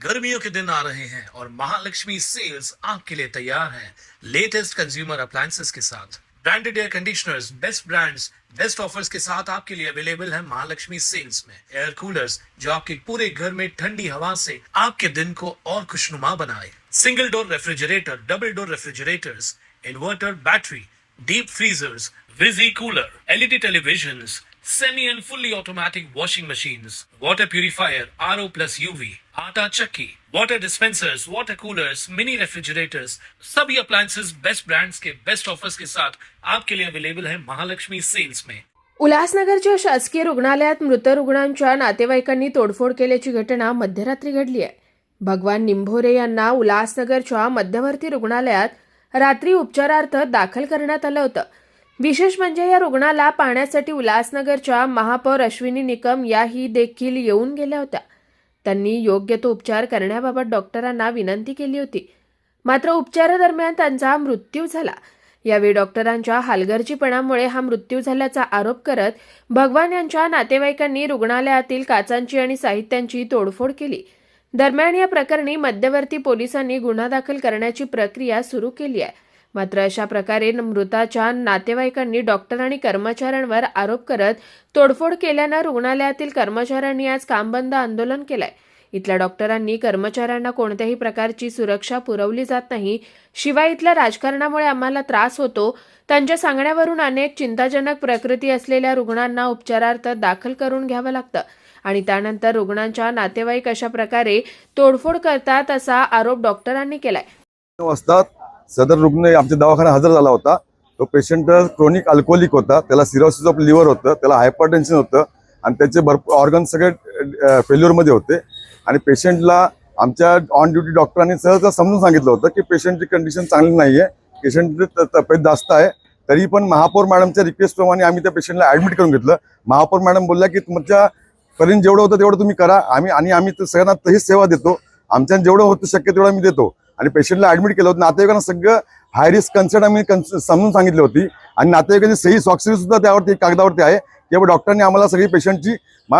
गर्मियों के दिन आ रहे हैं और महालक्ष्मी सेल्स आपके लिए तैयार है लेटेस्ट कंज्यूमर अप्लायंसेस के साथ। Branded air conditioners, best brands, best offers के साथ आपके लिए अवेलेबल है महालक्ष्मी सेल्स में। एयर कूलर्स जो आपके पूरे घर में ठंडी हवा से आपके दिन को और खुशनुमा बनाए। Single door refrigerator, double door refrigerators, inverter battery, deep freezers, visi cooler, LED televisions, semi and fully automatic washing machines, water purifier, RO plus UV, आटा चक्की, water dispensers, water coolers, mini refrigerators, सभी appliances best brands के best offers के साथ आपके लिए available है Mahalaxmi sales में। उल्हासनगरच्या शासकीय रुग्णालयात मृत रुग्णांच्या नातेवाईकांनी तोडफोड केल्याची घटना मध्यरात्री घडली आहे। भगवान निंभोरे यांना उल्हासनगरच्या मध्यवर्ती रुग्णालयात रात्री उपचारार्थ दाखल करण्यात आलं होतं। विशेष म्हणजे या रुग्णाला पाहण्यासाठी उल्हासनगरच्या महापौर अश्विनी निकम याही देखील येऊन गेल्या होत्या। त्यांनी योग्य तो उपचार करण्याबाबत डॉक्टरांना विनंती केली होती, मात्र उपचारादरम्यान त्यांचा मृत्यू झाला। यावेळी डॉक्टरांच्या हलगर्जीपणामुळे हा मृत्यू झाल्याचा आरोप करत भगवान यांच्या नातेवाईकांनी रुग्णालयातील काचांची आणि साहित्यांची तोडफोड केली। दरम्यान या प्रकरणी मध्यवर्ती पोलिसांनी गुन्हा दाखल करण्याची प्रक्रिया सुरू केली आहे। मात्र अशा प्रकारे मृताच्या नातेवाईकांनी डॉक्टर आणि कर्मचाऱ्यांवर आरोप करत तोडफोड केल्यानं रुग्णालयातील कर्मचाऱ्यांनी आज कामबंद आंदोलन केलंय। इथल्या डॉक्टरांनी कर्मचाऱ्यांना कोणत्याही प्रकारची सुरक्षा पुरवली जात नाही, शिवाय इथल्या राजकारणामुळे आम्हाला त्रास होतो। त्यांच्या सांगण्यावरून अनेक चिंताजनक प्रकृती असलेल्या रुग्णांना उपचारार्थ दाखल करून घ्यावं लागतं आणि त्यानंतर रुग्णांच्या नातेवाईक अशा प्रकारे तोडफोड करतात असा आरोप डॉक्टरांनी केलाय। सदर रुग्ण आमच्या दवाखान्यात हजर झाला होता। तो पेशंट क्रोनिक अल्कोहोलिक होता, त्याला सिरोसिस ऑफ लिव्हर होतं, त्याला हायपरटेन्शन होतं आणि त्याचे भरपूर ऑर्गन सगळे फेल्युअरमध्ये होते आणि पेशंटला आमच्या ऑन ड्युटी डॉक्टरांनी सहज समजून सांगितलं होतं की पेशंटची कंडिशन चांगली नाही आहे, पेशंटची तब्येत जास्त आहे। तरी पण महापौर मॅडमच्या रिक्वेस्टप्रमाणे आम्ही त्या पेशंटला ॲडमिट करून घेतलं। महापौर मॅडम बोलल्या की तुमच्या पर्यंत जेवढं होतं तेवढं तुम्ही करा, आम्ही सगळ्यांना तशीच सेवा देतो, आमच्या जेवढं होतं शक्य तेवढं आम्ही देतो। आणि पेशंटला ऍडमिट केलं होतं। नातेवाईकांना सगळं हाय रिस्क कन्सर्ट आम्ही समजून सांगितली होती आणि नातेवाईकांची सही स्वाक्षरी सुद्धा त्यावरती कागदावरती आहे की डॉक्टरांनी आम्हाला सगळी पेशंटची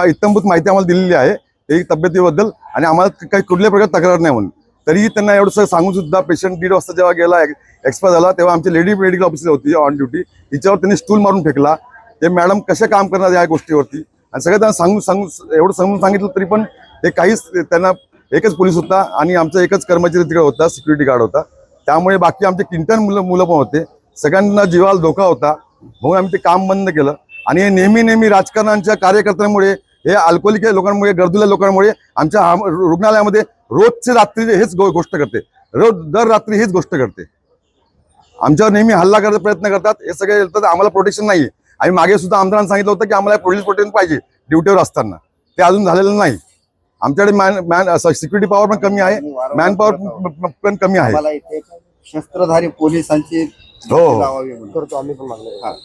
इत्तमभूत माहिती आम्हाला दिलेली आहे ते तब्येतीबद्दल आणि आम्हाला काही कुठल्या प्रकारे तक्रार नाही म्हणून। तरीही त्यांना एवढं सांगून सुद्धा पेशंट 1:30 वाजता जेव्हा गेला एक्सपायर झाला तेव्हा आमची लेडी मेडिकल ऑफिसर होती ऑन ड्युटी, तिच्यावर त्यांनी स्टूल मारून फेकला। ते मॅडम कशा काम करणार या गोष्टीवरती आणि सगळं त्यांना सांगून एवढं समजून सांगितलं तरी पण ते काहीच, त्यांना एकच पोलीस होता आणि आमचा एकच कर्मचारी तिकडे होता, सिक्युरिटी गार्ड होता, त्यामुळे बाकी आमचे किंटन मुलं पण होते, सगळ्यांना जीवाला धोका होता म्हणून आम्ही ते काम बंद केलं। आणि हे नेहमी राजकारणाच्या कार्यकर्त्यांमुळे, हे अल्कोहोलिक लोकांमुळे, गरजुल्या लोकांमुळे आमच्या रुग्णालयामध्ये रोजचे रात्री हेच गोष्ट करते, दर रात्री हेच गोष्ट करते, आमच्यावर नेहमी हल्ला करायचा प्रयत्न करतात। हे सगळे आम्हाला प्रोटेक्शन नाही। आम्ही मागे सुद्धा आमदारांना सांगितलं होतं की आम्हाला पोलीस प्रोटेक्शन पाहिजे ड्युटीवर असताना, ते अजून झालेलं नाही। आमच्याकडे सिक्युरिटी पॉवर पण कमी आहे, मॅन पॉवर पण कमी आहे। शस्त्रधारी पोलिसांची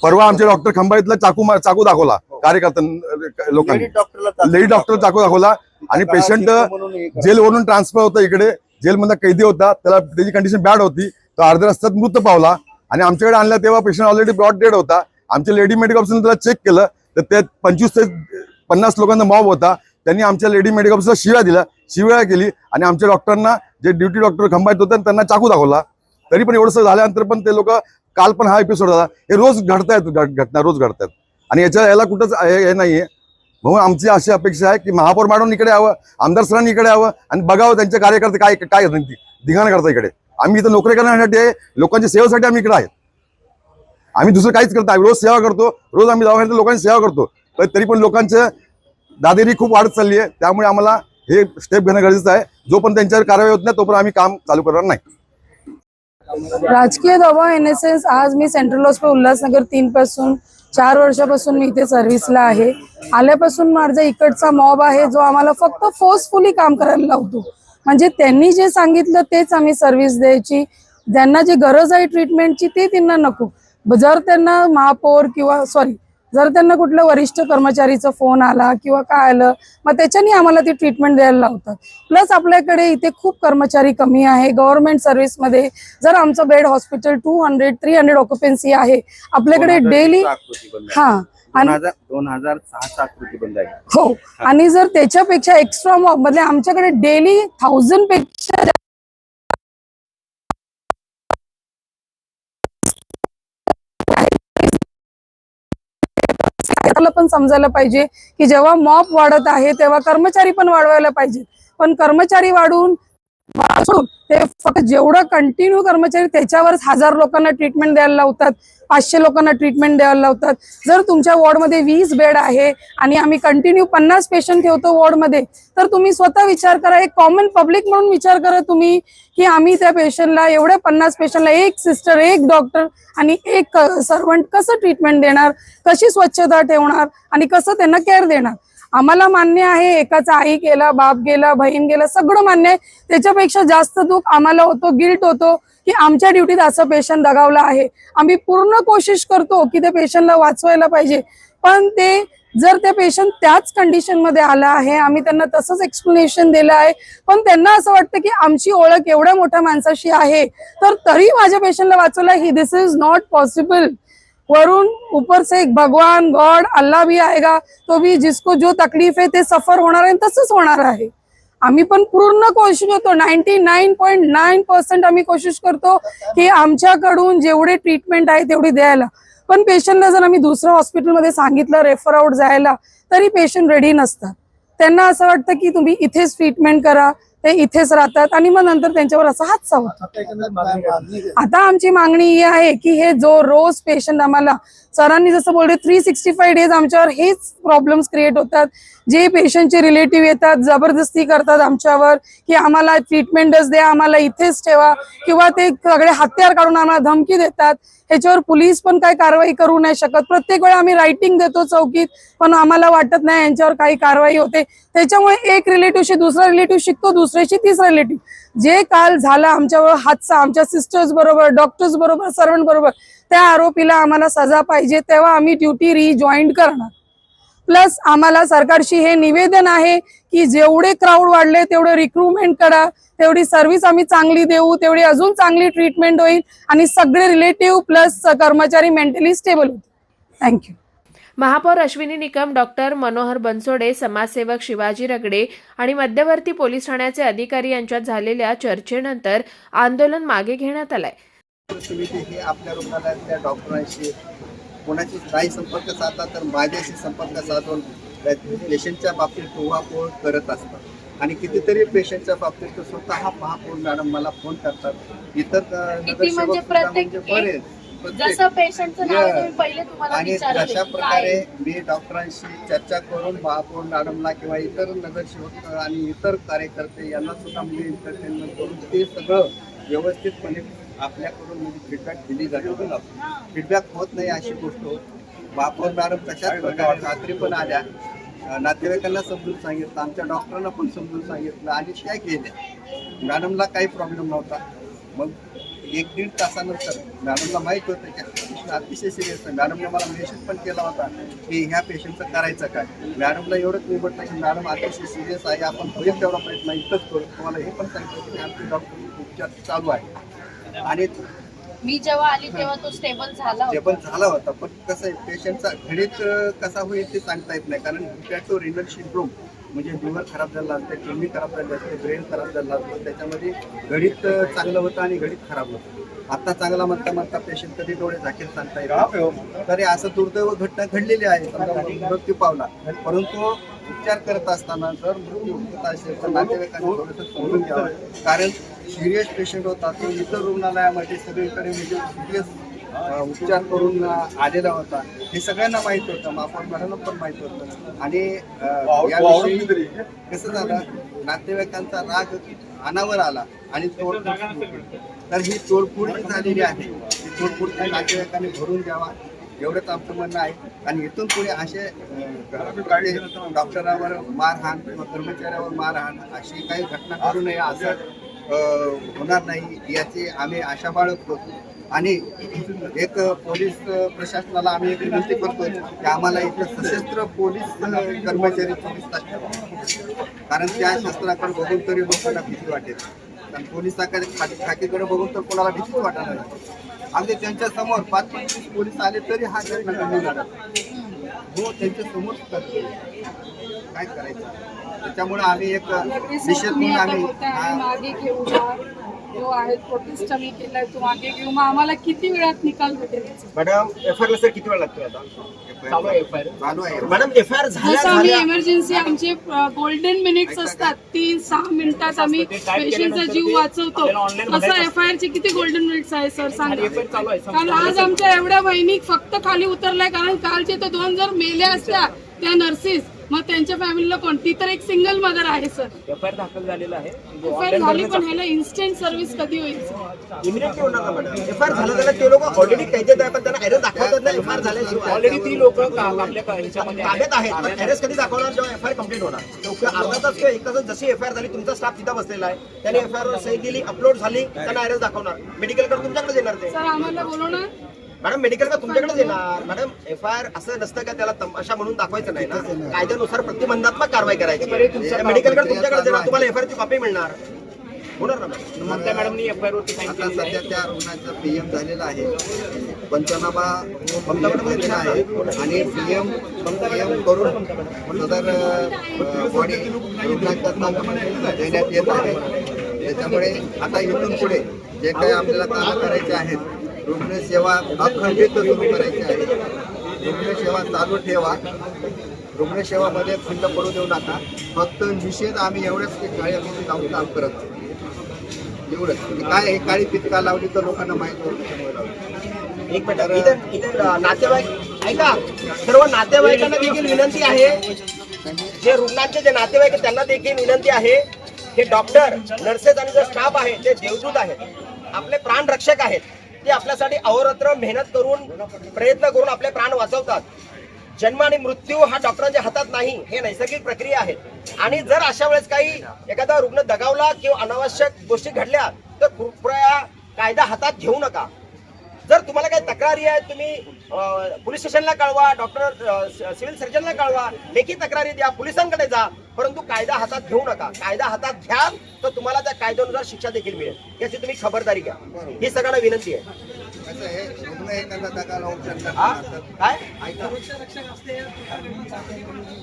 परवा आमचे डॉक्टर खंबाळीतला चाकू दाखवला कार्यकर्ता लोकांनी, लेडी डॉक्टर चाकू दाखवला आणि पेशंट जेलवरून ट्रान्सफर होता इकडे, जेलमधला कैदी होता, त्याची कंडिशन बॅड होती, तो अर्ध्या रस्त्यात मृत पावला आणि आमच्याकडे आणला तेव्हा पेशंट ऑलरेडी ब्रॉड डेड होता। आमच्या लेडी मेडिकल ऑफिसरने त्याला चेक केलं तर ते 25 ते 50 लोकांचा मॉब होता। त्यांनी आमच्या लेडी मेडिकल ऑफिसरला शिव्या केली आणि आमच्या डॉक्टरांना, जे ड्युटी डॉक्टर खंबाळीत होते त्यांना चाकू दाखवला। तरी पण एवढं झाल्यानंतर पण ते लोक, काल पण हा एपिसोड झाला, हे रोज घटना रोज घडतात आणि याला कुठंच हे नाहीये। म्हणून आमची अशी अपेक्षा आहे की महापौर मॅडम इकडे यावं, आमदार सरांनी इकडे यावं आणि बघावं त्यांचे कार्यकर्ते काय धिंगाणा करतात इकडे। आम्ही इथं नोकरी करण्यासाठी आहे, लोकांच्या सेवेसाठी आम्ही इकडे आहेत, आम्ही दुसरं काहीच करत नाही। रोज सेवा करतो, रोज आम्ही दवाखान्यात लोकांची सेवा करतो, तरी पण लोकांचं दादेरी खूप वाढत चालली आहे, त्यामुळे आम्हाला हे स्टेप घेणं गरजेचं आहे। जोपर्यंत त्यांच्यावर कारवाई होत नाही तोपर्यंत आम्ही काम चालू करणार नाही। राजकीय दबाव येण्यासेन्स आज मी सेंट्रल हॉस्पिटल उल्हासनगर 3 पासून 4 वर्षापासून मी इथे सर्व्हिसला आहे। आल्यापासून माझा इकडचा मॉब आहे जो आम्हाला फक्त फोर्सफुली काम करायला लावतो, म्हणजे त्यांनी जे सांगितलं तेच आम्ही सर्व्हिस द्यायची, ज्यांना जी गरज आहे ट्रीटमेंटची ते त्यांना नको। जर त्यांना महापौर किंवा जर त्यांना कुठल्या वरिष्ठ कर्मचारीचा फोन आला किंवा काय आलं मग त्याच्यानी आम्हाला ती ट्रीटमेंट द्यायला लावतात. प्लस आपल्याकडे इथे खूप कर्मचारी कमी आहे गव्हर्नमेंट सर्व्हिसमध्ये. जर आमचं बेड हॉस्पिटल 200-300 ऑक्युपन्सी आहे आपल्याकडे डेली. हा आणि 2006 आकृती बंद आहे. हो, आणि जर त्याच्यापेक्षा एक्स्ट्रा मॉब मध्ये आमच्याकडे डेली 1000 पेक्षा पण समजायला पाहिजे की जेव्हा मॉब वाढत आहे तेव्हा कर्मचारी पण वाढवायला पाहिजे. पण कर्मचारी वाढून ते फक्त जेवढं कंटिन्यू कर्मचारी त्याच्यावरच 1000 लोकांना ट्रीटमेंट द्यायला लावतात, 500 लोकांना ट्रीटमेंट द्यायला लावतात. जर तुमच्या वॉर्डमध्ये 20 बेड आहे आणि आम्ही कंटिन्यू 50 पेशंट ठेवतो वॉर्डमध्ये, तर तुम्ही स्वतः विचार करा, एक कॉमन पब्लिक म्हणून विचार करा तुम्ही की आम्ही त्या पेशंटला एवढ्या 50 पेशंटला एक सिस्टर, एक डॉक्टर आणि एक सर्वंट कसं ट्रीटमेंट देणार, कशी स्वच्छता ठेवणार आणि कसं त्यांना केअर देणार. आम्हाला मान्य आहे एकाचा आई गेला, बाप गेला, बहीण गेला, सगळं मान्य आहे. त्याच्यापेक्षा जास्त दुःख आम्हाला होतो, गिल्ट होतो की आमच्या ड्युटीत असं पेशंट दगावला आहे. आम्ही पूर्ण कोशिश करतो की त्या पेशंटला वाचवायला पाहिजे, पण ते जर त्या पेशंट त्याच कंडिशन मध्ये आला आहे, आम्ही त्यांना तसंच एक्सप्लेनेशन दिलं आहे, पण त्यांना असं वाटतं की आमची ओळख एवढ्या मोठ्या माणसाशी आहे तर तरी माझ्या पेशंटला वाचवला. ही दिस इज नॉट पॉसिबल. वरून ऊपर से एक भगवान गॉड अल्लाह भी आएगा तो भी जिसको जो तकलीफ है ते सफर होणार आहे, तसंच होणार आहे. आम्ही पण पूर्ण कोशिश करतो, 99.9% आम्ही कोशिश करतो की आमच्याकडून जेवढे ट्रीटमेंट आहे तेवढी द्यायला. पण पेशंटला जर आम्ही दुसऱ्या हॉस्पिटलमध्ये सांगितलं रेफर आउट जायला तरी पेशंट रेडी नसतात. त्यांना असं वाटतं की तुम्ही इथेच ट्रीटमेंट करा, ते इथेच राहतात आणि मग नंतर त्यांच्यावर असा हादसा होतो. आता आमची मागणी ही आहे की हे जो रोज पेशंट आम्हाला सरांनी जसं बोलले 365 डेज आमच्यावर हेच प्रॉब्लेम्स क्रिएट होतात. जे पेशंटचे रिलेटिव्ह येतात, जबरदस्ती करतात आमच्यावर की आम्हाला ट्रीटमेंटच द्या, आम्हाला इथेच ठेवा, किंवा ते सगळे हत्यार काढून आम्हाला धमकी देतात. ह्याच्यावर पोलीस पण काही कारवाई करू नाही शकत. प्रत्येक वेळा आम्ही रायटिंग देतो चौकीत, पण आम्हाला वाटत नाही यांच्यावर काही कारवाई होते. त्याच्यामुळे एक रिलेटिव्हशी दुसरा रिलेटिव्ह शिकतो, दुसऱ्याशी तिसरा रिलेटिव्ह. जे काल झाला आमच्यावर हादसा, आमच्या सिस्टर्स बरोबर, डॉक्टर्स बरोबर, सर्वंट बरोबर, त्या आरोपीला आम्हाला सजा पाहिजे, तेव्हा आम्ही ड्युटी रिजॉईन करणार. प्लस आम्हाला सरकारशी हे निवेदन आहे की जेवढे क्राऊड वाढले तेवढे रिक्रुटमेंट करा, तेवढी सर्व्हिस आम्ही चांगली देऊ, तेवढी अजून चांगली ट्रीटमेंट होईल आणि सगळे रिलेटिव्ह प्लस कर्मचारी मेंटली स्टेबल होतील. थँक्यू. महापौर अश्विनी निकम, डॉक्टर मनोहर बनसोडे, समाजसेवक शिवाजी रगडे आणि मध्यवर्ती पोलीस ठाण्याचे अधिकारी यांच्यात झालेल्या चर्चेनंतर आंदोलन मागे घेण्यात आलंय. समिती ही आपल्या रुग्णालयातल्या डॉक्टरांशी कोणाची नाही संपर्क साधला तर माझ्याशी संपर्क साधून पेशंटच्या बाबतीत उहापोह करत असतात आणि कितीतरी पेशंटच्या बाबतीत स्वतः महापौर मॅडम मला फोन करतात. इतर म्हणजे प्रत्येक जसं पेशंटचं नाव तुम्ही पहिले तुम्हाला आणि विचारलं अशा प्रकारे मी डॉक्टरांशी चर्चा करून महापौर मॅडमला किंवा इतर नगरसेवक आणि इतर कार्यकर्ते यांना सुद्धा मी एंटरटेनमेंट करून ते सगळं व्यवस्थितपणे आपल्याकडून फीडबॅक दिली जाते. फीडबॅक होत नाही अशी गोष्ट होत. महापौर मॅडम तशाच प्रकारे रात्री पण आल्या, नातेवाईकांना समजून सांगितलं, आमच्या डॉक्टरांना पण समजून सांगितलं आणि त्या गेल्या. मॅडमला काही प्रॉब्लेम नव्हता. मग 1-1.5 तासानंतर मॅडमला माहीत होतं की अतिशय सिरियस आहे. मॅडमने मला मेसेज पण केला होता की ह्या पेशंटचं करायचं काय. मॅडमला एवढंच निवडतं की मॅडम अतिशय सिरियस आहे, आपण होईल तेवढा प्रयत्न इथंच करू. तुम्हाला हे पण सांगितलं की आमचे डॉक्टर उपचार चालू आहे. आणि मी जेव्हा आली तेव्हा तो स्टेबल झाला होता. पण कसं आहे पेशंटचा घडीत कसा होईल ते सांगता येत नाही, कारण हिपॅटो रिनल सिंड्रोम म्हणजे लिव्हर खराब झाला असते, किडनी खराब झाली असते, ब्रेन खराब झाला असतो. त्याच्यामध्ये घडीत चांगलं होतं आणि घडीत खराब होतं. आता चांगला म्हणता पेशंट कधी डोळे झाकेल सांगता येईल. तरी असं दुर्दैव घटना घडलेली आहे. समजा मृत्यू पावला, परंतु उपचार करत असताना जर मृत्यू होत असेल तर नातेवाईकांनी थोडंसं समजून घ्यावं. कारण सिरियस पेशंट होता तो इतर रुग्णालयामध्ये सगळीकडे म्हणजे सिरियस उपचार करून आलेला होता. हे सगळ्यांना माहीत होतं, महापौर मॅडमला पण माहीत होतं. आणि याविषयी कसं झालं, नातेवाईकांचा राग अनावर आला आणि तोडफोड. तर ही तोडफोड झालेली आहे, ही तोडफोड नातेवाईकांनी भरून द्यावा एवढंच आमचं म्हणणं आहे. आणि इथून पुढे असे डॉक्टरांवर मारहाण किंवा कर्मचाऱ्यावर मारहाण अशी काही घटना करू नये, असं होणार नाही याची आम्ही आशा बाळगतो. आणि एक पोलीस प्रशासनाला आम्ही एक विनंती करतोय की आम्हाला इथं सशस्त्र पोलीस कर्मचारी 24 तास ठेवा. कारण त्या शस्त्राकडे बघून तरी लोकांना भीती वाटेल. कारण पोलिसाकडे खाकीकडे बघून तर कोणाला भीतीच वाटणार नाही. अगदी त्यांच्या समोर 5-25 पोलीस आले तरी हा घटना घडणार हो त्यांच्या समोर काय करायचं. त्याच्यामुळे आम्ही एक निषेध म्हणून आम्ही मागे घेऊ जो आहे प्रोटेस्ट आम्ही केलाय तो मागे घेऊ. मग आम्हाला किती वेळात निकाल भेटेल? मॅडम एफआयआर सर किती वेळ लागतोय आता? चालू आहे मॅडम. एफआयआर जसं आम्ही इमर्जन्सी आमचे गोल्डन मिनिट्स असतात 3-6 मिनिटात आम्ही पेशंटचा जीव वाचवतो. असं एफआयआर चे किती गोल्डन मिनिट्स आहे सर सांगा. कारण आज आमच्या एवढ्या बहिणी फक्त खाली उतरलाय. कारण कालचे तर 2 जर मेल्या असत्या त्या नर्सेस मग त्यांच्या फॅमिलीला कोणती तर एक सिंगल मदर आहे सर. एफआयआर दाखल झालेला आहे. एफआयआर झाली पण ह्याला इन्स्टंट सर्व्हिस कधी होईल सर? इमिडिएटली होणार ना मॅडम. एफआयआर झालं त्याला ते लोक ऑलरेडी कैदेत आहे पण त्यांना एरर दाखवतात ना. एफआयआर झाल्याशिवाय ऑलरेडी ती लोक आपल्या ताब्यात आहेत पण एरर कधी दाखवणार जेव्हा एफआयआर कंप्लीट होणार. अर्धा तास किंवा 1 तास जशी एफआयआर झाली तुमचा स्टाफ तिथं बसलेला आहे. त्याने एफआयआर सही दिली अपलोड झाली त्यांना एरर दाखवणार. मेडिकल कडे तुमच्याकडे येणार ते. सर आम्हाला बोलवणार मॅडम. मेडिकल का तुमच्याकडेच येणार मॅडम. एफआयआर असं नसतं का त्याला तमाशा म्हणून दाखवायचं नाही ना. कायद्यानुसार प्रतिबंधात्मक कारवाई करायची. मेडिकलकडे तुमच्याकडे येणार तुम्हाला एफआयआर ची कॉपी मिळणार होणार ना मॅडम. मॅडमनी एफआयआर वरती आता सध्या त्या रुग्णाचा पीएम झालेला आहे. पंचनामा झालेला आहे आणि पीएम करून सदर बॉडी रुग्णाच्या ताब्यात देण्यात येत आहे. त्याच्यामुळे आता इथून पुढे जे काही आपल्याला काम करायचे आहेत रुग्णसेवा अखंडित सुरू करायची आहे. रुग्णसेवा चालू ठेवा. रुग्णसेवामध्ये खंड पडू देऊ नका. फक्त निषेध आम्ही एवढंच की काळ्यामध्ये जाऊन काम करत एवढंच. काय हे काळी पितका लावली तर लोकांना माहित होतं. एक मिनिट इथे नातेवाईक ऐका. सर्व नातेवाईकांना देखील विनंती आहे. जे रुग्णांचे जे नातेवाईक आहेत त्यांना देखील विनंती आहे. हे डॉक्टर नर्सेस आणि जो स्टाफ आहे ते देवदूत आहेत. आपले प्राण रक्षक आहेत. ते आपल्यासाठी अहोरात्र मेहनत करून प्रयत्न करून आपले प्राण वाचवतात. जन्म आणि मृत्यू हा डॉक्टरांच्या हातात नाही. हे नैसर्गिक प्रक्रिया आहेत. आणि जर अशा वेळेस काही एखादा रुग्ण दगावला किंवा अनावश्यक गोष्टी घडल्या तर कृपया कायदा हातात घेऊ नका. जर तुम्हाला काही तक्रारी आहे तुम्ही पोलीस स्टेशनला कळवा. डॉक्टर सिव्हिल सर्जनला कळवा. लेखी तक्रारी द्या. पोलिसांकडे जा. परंतु कायदा हातात घेऊ नका. कायदा हातात घ्या तर तुम्हाला त्या कायद्यानुसार शिक्षा देखील मिळेल. याची तुम्ही खबरदारी घ्या. ही सगळ्यांना विनंती आहे. कसं आहे रुग्ण एखादा दगा लावून शकतात. काय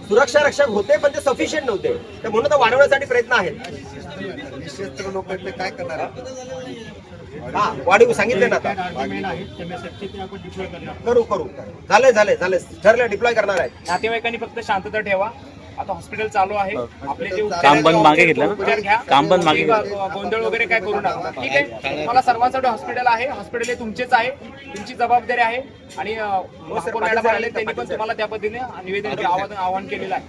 सुरक्षा रक्षक होते पण ते सफिशियंट नव्हते. ते म्हणून तर वाढवण्यासाठी प्रयत्न आहेत. निश्चित लोक काय करणार हा वाढीव सांगितले ना आता. करू झाले ठरले डिप्लॉय करणार आहे. नातेवाईकांनी फक्त शांतता ठेवा. आता हॉस्पिटल चालू आहे. आपले जे काम बंद मागे घेतलं उपचार घ्या. काम बंद मागे गोंधळ वगैरे काय करू नका. ठीक आहे. मला सर्वांसाठी हॉस्पिटल आहे. हॉस्पिटल हे तुमचेच आहे. तुमची जबाबदारी आहे. आणि महापौर मॅडम आले त्यांनी पण तुम्हाला त्या पद्धतीने निवेदन आवाहन केलेलं आहे.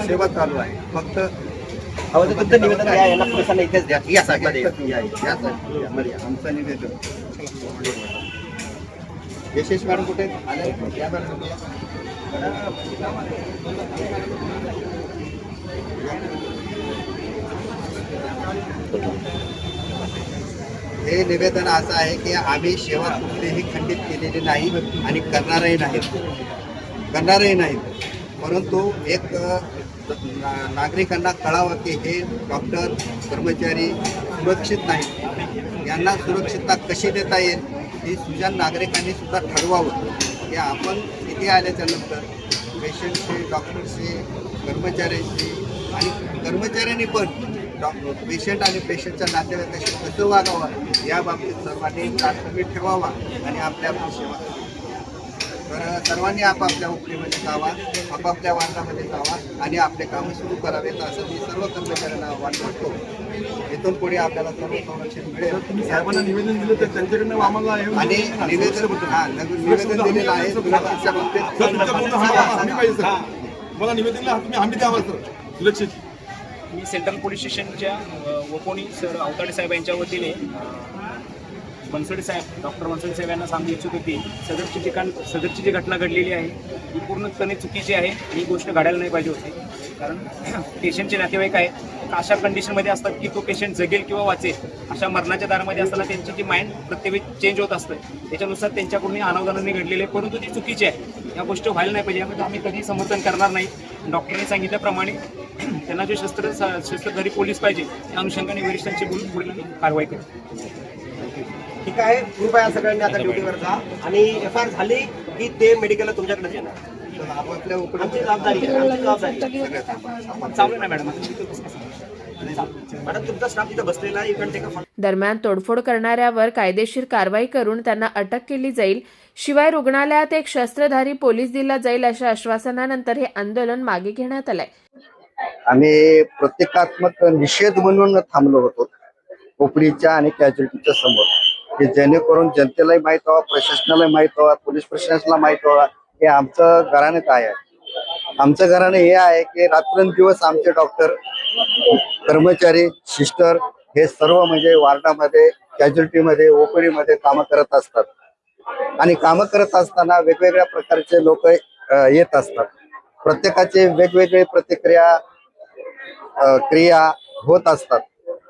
सेवा चालू आहे. फक्त तुमचं निवेदन द्या. यांना पोलिसांना इथेच द्या. या साईडला द्या. आमचं निवेदन यशेश मॅडम कुठे आले? या मॅडम. हे निवेदन असं आहे की आम्ही सेवा कुठलीही खंडित केलेली नाही आणि करणारही नाहीत. परंतु एक नागरिकांना कळावं की हे डॉक्टर कर्मचारी सुरक्षित नाहीत. यांना सुरक्षितता कशी देता येईल ही सुजाण नागरिकांनी सुद्धा ठरवावं. की आपण इथे आल्याच्या नंतर पेशंटशी डॉक्टरशी कर्मचाऱ्यांशी आणि कर्मचाऱ्यांनी पण पेशंट आणि पेशंटच्या नातेवाईकाशी कसं वागावं या बाबतीत सर्वांनी तारतम्य ठेवावा आणि आपल्या सेवा. तर सर्वांनी आपापल्या उपरीमध्ये जावा. आपापल्या वार्डामध्ये जावा आणि आपले कामं सुरू करावेत असं मी सर्व कर्मचाऱ्यांना आव्हान करतो. इथून पुढे आपल्याला सर्व संरक्षण मिळेल. साहेबांना निवेदन दिलं तर त्यांच्याकडनं आम्हाला आणि निवेदन दिलेलं आहे. सुरक्षेच्या बाबतीत मला निवेदन आम्ही द्यावं सर सुरक्षित. मी सेंट्रल पोलीस स्टेशनच्या वपोनी सर अवताडे साहेब यांच्या वतीने बनसोडे साहेब डॉक्टर बनसोडे साहेब यांना सांगू इच्छितो की सदरची जी घटना घडलेली आहे ही पूर्णपणे चुकीची आहे. ही गोष्ट घडायला नाही पाहिजे होती. कारण पेशंटचे नातेवाईक आहेत अशा कंडिशनमध्ये असतात की तो पेशंट जगेल किंवा वाचेल अशा मरणाच्या दारामध्ये असताना त्यांची जी माइंड प्रत्येक वेळी चेंज होत असतं, त्याच्यानुसार त्यांच्याकडून अनावधानाने घडलेले आहे, परंतु ती चुकीची आहे. या गोष्टी व्हायला नाही पाहिजे, यामध्ये आम्ही कधीही समर्थन करणार नाही. डॉक्टरने सांगितल्याप्रमाणे त्यांना जे शस्त्रधारी पोलीस पाहिजे त्या अनुषंगाने वरिष्ठांची बोलून पुढील कारवाई करू. ठीक आहे, कृपया सगळ्यांनी आता ड्युटीवर जा आणि FIR झाली की ते मेडिकलला तुमच्याकडे येणार. आमची जबाबदारी आहे, आमची जबाबदारी आहे. चालू नाही मॅडम. मॅडम तुमचा स्टाफ तिथे बसलेला आहे, इकडे का दरम्यान तोडफोड करणाऱ्यावर कायदेशीर कारवाई करून त्यांना अटक केली जाईल. शिवाय रुग्णालयात एक शस्त्रधारी पोलीस दिला जाईल अशा आश्वासनानंतर हे आंदोलन मागे घेण्यात आलंय. आम्ही प्रतिकात्मक निषेध म्हणून थांबलो होतो ओपडीच्या आणि कॅज्युलिटीच्या समोर, की जेणेकरून जनतेलाही माहीत व्हावं, प्रशासनालाही माहीत व्हावं, पोलीस प्रशासनाला माहीत व्हावं हे आमचं घराणं काय आहे. आमचं घराणं हे आहे की रात्रंदिवस आमचे डॉक्टर, कर्मचारी, सिस्टर हे सर्व म्हणजे वार्डामध्ये, कॅज्युलिटीमध्ये, ओपीडीमध्ये कामं करत असतात. आणि कामं करत असताना वेगवेगळ्या प्रकारचे लोक येत असतात. प्रत्येकाचे वेगवेगळे क्रिया होत असतात.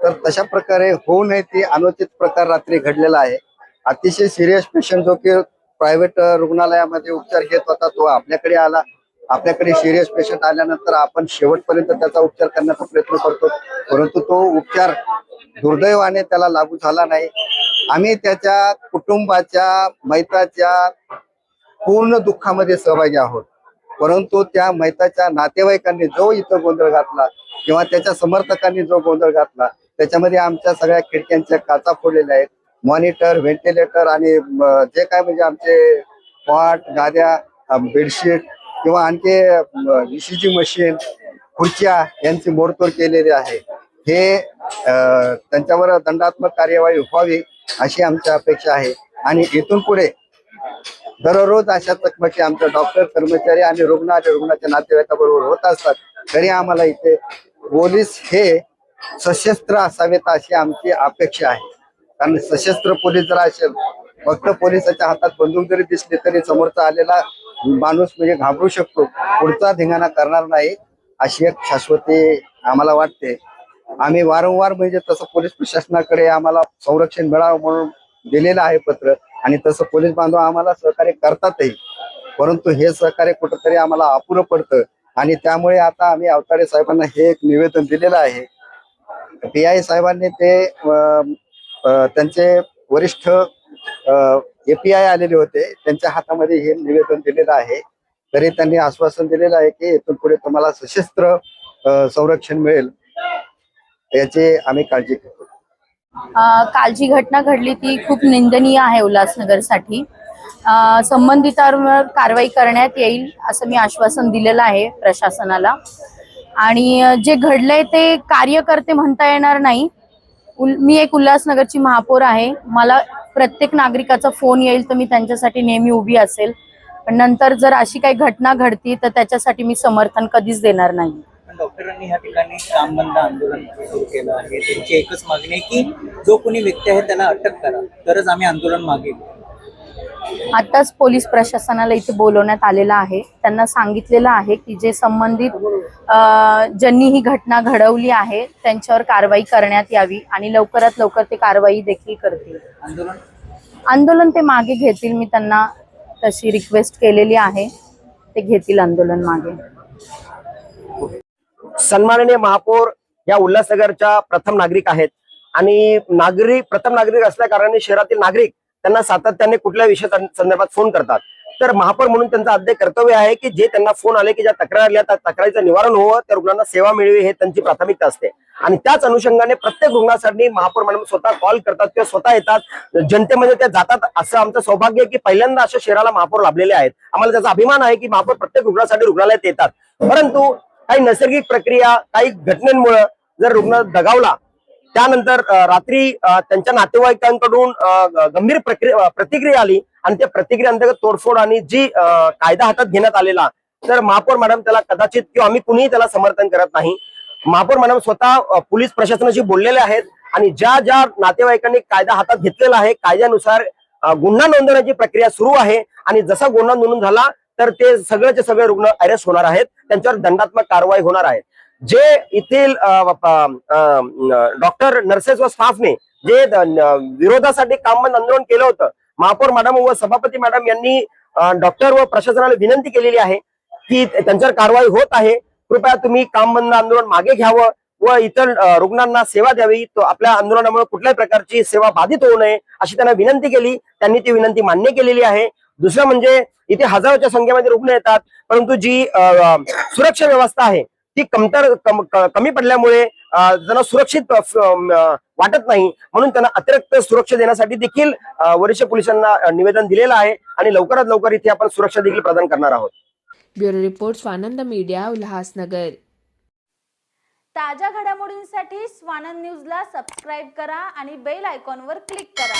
तर तशा प्रकारे होऊ नये ती अनुचित प्रकार रात्री घडलेला आहे. अतिशय सिरियस पेशंट जो की प्रायव्हेट रुग्णालयामध्ये उपचार घेत होता तो आपल्याकडे आला. आपल्याकडे सिरियस पेशंट आल्यानंतर आपण शेवटपर्यंत त्याचा उपचार करण्याचा प्रयत्न करतो, परंतु तो उपचार दुर्दैवाने त्याला लागू झाला नाही. आम्ही त्याच्या कुटुंबाच्या, मैताच्या पूर्ण दुःखामध्ये सहभागी आहोत. परंतु त्या मैताच्या नातेवाईकांनी जो इथं गोंधळ घातला किंवा त्याच्या समर्थकांनी जो गोंधळ घातला त्याच्यामध्ये आमच्या सगळ्या खिडक्यांच्या काचा फोडलेल्या आहेत. मॉनिटर, व्हेंटिलेटर आणि जे काय म्हणजे आमचे पॉट, गाद्या, बेडशीट किंवा आणखी ECG मशीन, खुर्च्या यांची मोडतोड केलेली आहे. हे त्यांच्यावर दंडात्मक कार्यवाही व्हावी अशी आमची अपेक्षा आहे. आणि इथून पुढे दररोज अशा चकमकी आमच्या डॉक्टर, कर्मचारी आणि रुग्णाच्या नातेवाईकाबरोबर होत असतात. तरी आम्हाला इथे पोलीस हे सशस्त्र असावेत अशी आमची अपेक्षा आहे. कारण सशस्त्र पोलीस जर असेल, फक्त पोलिसाच्या हातात बंदूक जरी दिसली तरी समोरचा आलेला माणूस म्हणजे घाबरू शकतो, पुढचा धिंगाणा करणार नाही अशी एक शाश्वती आम्हाला वाटते. आम्ही वारंवार म्हणजे तसं पोलीस प्रशासनाकडे आम्हाला संरक्षण मिळावं म्हणून दिलेलं आहे पत्र, आणि तसं पोलीस बांधव आम्हाला सहकार्य करतातही. परंतु हे सहकार्य कुठंतरी आम्हाला अपुरं पडतं आणि त्यामुळे आता आम्ही अवताडे साहेबांना हे एक निवेदन दिलेलं आहे. PI साहेबांनी ते त्यांचे वरिष्ठ API आलेले होते, त्यांच्या हातामध्ये हे निवेदन दिलेलं आहे. तरी त्यांनी आश्वासन दिलेलं आहे की इथून पुढे तुम्हाला सशस्त्र संरक्षण मिळेल, याची आम्ही काळजी घेतो. काल जी घटना घडली ती खूप निंदनीय आहे उल्हासनगरसाठी. संबंधितांवर कारवाई करण्यात येईल असं मी आश्वासन दिलेलं आहे प्रशासनाला. आणि जे घडलंय ते कार्यकर्ते म्हणता येणार नाही. मी एक उल्हासनगरची महापौर आहे. मला प्रत्येक नागरिकाचा फोन येईल तर मी त्यांच्यासाठी नेहमी उभी असेल. पण नंतर जर अशी काही घटना घडती तर त्याच्यासाठी मी समर्थन कधीच देणार नाही. डॉक्टरांनी ह्या ठिकाणी काम बंद आंदोलन सुरू केलं आहे. त्यांची एकच मागणी आहे की जो कोणी व्यक्ती आहे त्याला अटक करा, तरच आम्ही आंदोलन मागे घेऊ. आताच पोलीस प्रशासनाला इथे बोलवण्यात आलेलं आहे. त्यांना सांगितलेलं आहे की जे संबंधित ज्यांनी ही घटना घडवली आहे त्यांच्यावर कारवाई करण्यात यावी आणि लवकरात लवकर ते कारवाई देखील करतील. आंदोलन ते मागे घेतील. मी त्यांना तशी रिक्वेस्ट केलेली आहे, ते घेतील आंदोलन मागे. सन्माननीय महापौर या उल्हासनगरच्या प्रथम नागरिक आहेत आणि प्रथम नागरिक असल्या कारणाने शहरातील नागरिक त्यांना सातत्याने कुठल्या विषय संदर्भात फोन करतात. तर महापौर म्हणून त्यांचं आद्य कर्तव्य आहे की जे त्यांना फोन आले की ज्या तक्रार आल्या त्या तक्रारीचं निवारण व्हावं, त्या रुग्णांना सेवा मिळावी हे त्यांची प्राथमिकता असते. आणि त्याच अनुषंगाने प्रत्येक रुग्णासाठी महापौर मॅडम स्वतः कॉल करतात किंवा स्वतः येतात, जनतेमध्ये त्या जातात. असं आमचं सौभाग्य आहे की पहिल्यांदा अशा शहराला महापौर लाभलेले आहेत. आम्हाला त्याचा अभिमान आहे की महापौर प्रत्येक रुग्णासाठी रुग्णालयात येतात. परंतु काही नैसर्गिक प्रक्रिया, काही घटनेमुळे जर रुग्ण दगावला, त्यानंतर रात्री त्यांच्या नातेवाईकांकडून गंभीर प्रतिक्रिया आली आणि त्या प्रतिक्रियेअंतर्गत तोडफोड आणि जी कायदा हातात घेण्यात आलेला, तर महापौर मॅडम त्याला कदाचित किंवा आम्ही कुणीही त्याला समर्थन करत नाही. महापौर मॅडम स्वतः पोलीस प्रशासनाशी बोललेले आहेत आणि ज्या ज्या नातेवाईकांनी कायदा हातात घेतलेला आहे कायद्यानुसार गुन्हा नोंदवण्याची प्रक्रिया सुरू आहे. आणि जसा गुन्हा नोंदून झाला तर ते सगळेचे सगळे रुग्ण अरेस्ट होणार आहेत, त्यांच्यावर दंडात्मक कारवाई होणार आहे. जे येथील डॉक्टर नर्सेस व स्टाफने जे विरोधासाठी काम बंद आंदोलन केलं होतं, महापौर मॅडम व सभापती मॅडम यांनी डॉक्टर व प्रशासनाला विनंती केलेली आहे की त्यांच्यावर कारवाई होत आहे, कृपया तुम्ही काम बंद आंदोलन मागे घ्यावं व इतर रुग्णांना सेवा द्यावी. तो आपल्या आंदोलनामुळे कुठल्याही प्रकारची सेवा बाधित होऊ नये अशी त्यांना विनंती केली. त्यांनी ती विनंती मान्य केलेली आहे. दुसरं म्हणजे इथे हजारोच्या संख्येमध्ये रुग्ण येतात, परंतु जी सुरक्षा व्यवस्था आहे ती कमी पडल्यामुळे त्यांना सुरक्षित वाटत नाही, म्हणून त्यांना अतिरिक्त सुरक्षा देण्यासाठी देखील वरिष्ठ पोलिसांना निवेदन दिलेलं आहे आणि लवकरात लवकर इथे आपण सुरक्षा देखील प्रदान करणार आहोत. Bureau report Swanand media, Ulhasnagar. ताज्या घडामोडींसाठी स्वानंद न्यूजला सबस्क्राईब करा आणि बेल आयकॉनवर क्लिक करा.